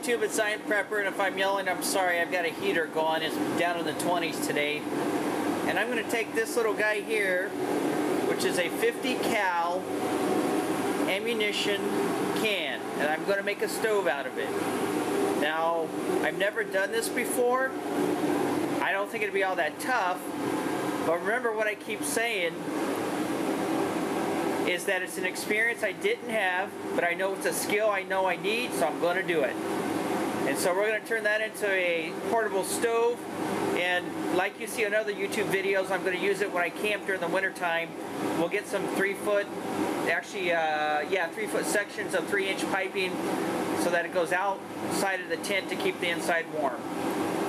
YouTube, it's Science Prepper, and if I'm yelling, I'm sorry. I've got a heater going. It's down in the 20s today. And I'm going to take this little guy here, which is a 50 cal ammunition can, and I'm going to make a stove out of it. Now, I've never done this before. I don't think it'd be all that tough, but remember what I keep saying is that it's an experience I didn't have, but I know it's a skill I know I need, so I'm going to do it. And so we're going to turn that into a portable stove, and like you see in other YouTube videos, I'm going to use it when I camp during the winter time. We'll get some 3-foot, actually, 3-foot sections of 3-inch piping so that it goes outside of the tent to keep the inside warm.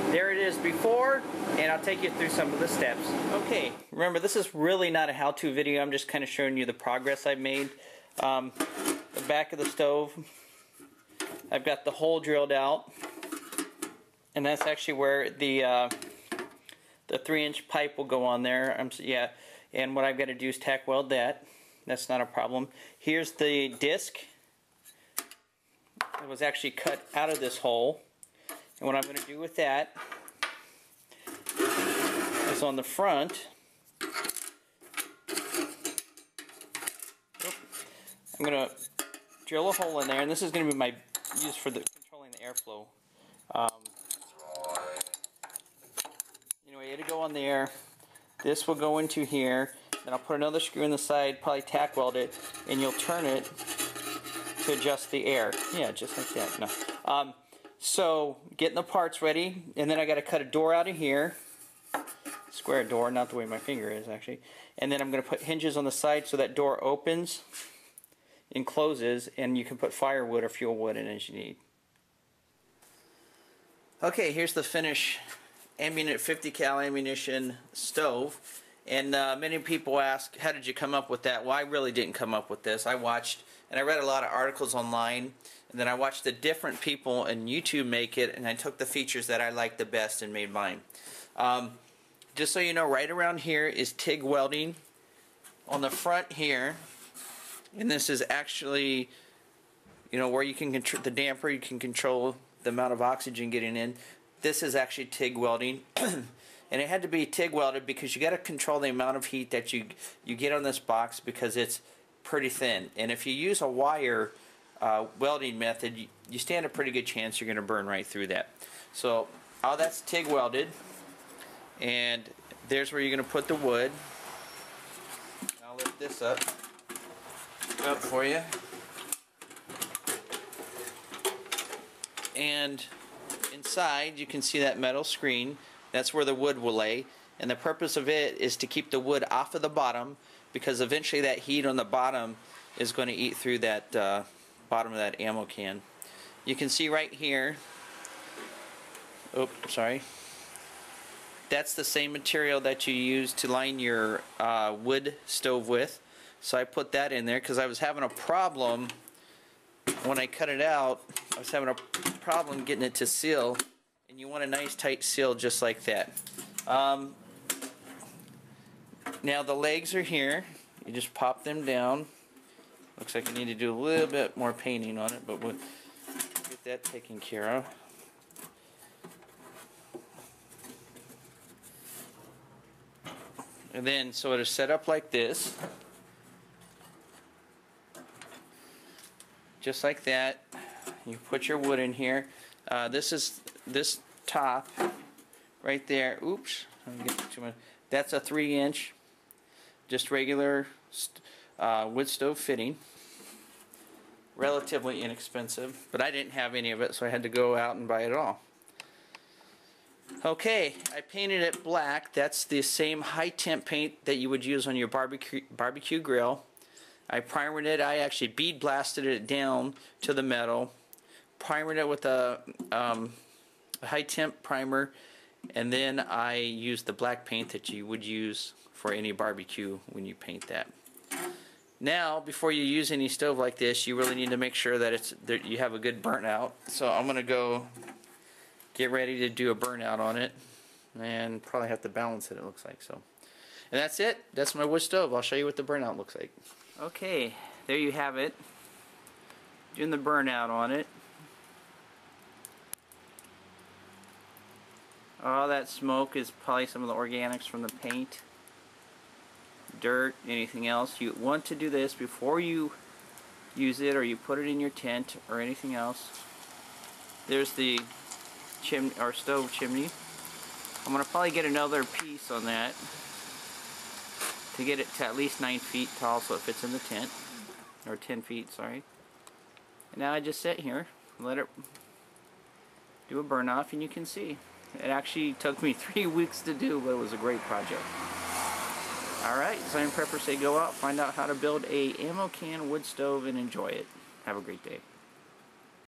There it is before, and I'll take you through some of the steps. Okay, remember this is really not a how-to video. I'm just kind of showing you the progress I've made. The back of the stove, I've got the hole drilled out, and that's actually where the 3-inch pipe will go on there. And what I've got to do is tack weld that. That's not a problem. Here's the disc. It was actually cut out of this hole. And what I'm going to do with that is on the front, I'm going to drill a hole in there, and this is going to be used for controlling the airflow. Anyway, it'll go on there. This will go into here. Then I'll put another screw in the side, probably tack weld it, and you'll turn it to adjust the air. Yeah, just like that. No. So, getting the parts ready, and then I got to cut a door out of here. Square door, not the way my finger is actually. And then I'm going to put hinges on the side so that door opens and closes, and you can put firewood or fuel wood in as you need. Okay, here's the finished 50 cal ammunition stove. And many people ask, how did you come up with that? Well, I really didn't come up with this. I watched, and I read a lot of articles online, and then I watched the different people on YouTube make it, and I took the features that I liked the best and made mine. Just so you know, right around here is TIG welding. On the front here, and this is actually, you know, where you can control the damper, you can control the amount of oxygen getting in. This is actually TIG welding. And it had to be TIG welded because you got to control the amount of heat that you get on this box because it's pretty thin. And if you use a wire welding method, you stand a pretty good chance you're going to burn right through that. So all that's TIG welded, and there's where you're going to put the wood. I'll lift this up for you. And inside you can see that metal screen. That's where the wood will lay, and the purpose of it is to keep the wood off of the bottom, because eventually that heat on the bottom is going to eat through that bottom of that ammo can. You can see right here, that's the same material that you use to line your wood stove with. So I put that in there because I was having a problem when I cut it out. I was having a problem getting it to seal. And you want a nice tight seal just like that. Now the legs are here. You just pop them down. Looks like I need to do a little bit more painting on it, but we'll get that taken care of. And then, so it is set up like this. Just like that. You put your wood in here. This top right there, oops, let me get too much. That's a 3-inch, just regular wood stove fitting. Relatively inexpensive, but I didn't have any of it, so I had to go out and buy it all. Okay, I painted it black. That's the same high temp paint that you would use on your barbecue grill. I primered it. I actually bead blasted it down to the metal. Primered it with a high temp primer, and then I used the black paint that you would use for any barbecue when you paint that. Now, before you use any stove like this, you really need to make sure that you have a good burnout. So I'm going to go get ready to do a burnout on it, and probably have to balance it, it looks like. So, and that's it. That's my wood stove. I'll show you what the burnout looks like. Okay, there you have it. Doing the burnout on it. All that smoke is probably some of the organics from the paint, dirt, anything else. You want to do this before you use it or you put it in your tent or anything else. There's the chimney or stove chimney. I'm going to probably get another piece on that to get it to at least 9 feet tall so it fits in the tent, or 10 feet, sorry. And now I just sit here, let it do a burn off, and you can see. It actually took me 3 weeks to do, but it was a great project. Alright, so I'm Prepper say go out, find out how to build a ammo can wood stove and enjoy it. Have a great day.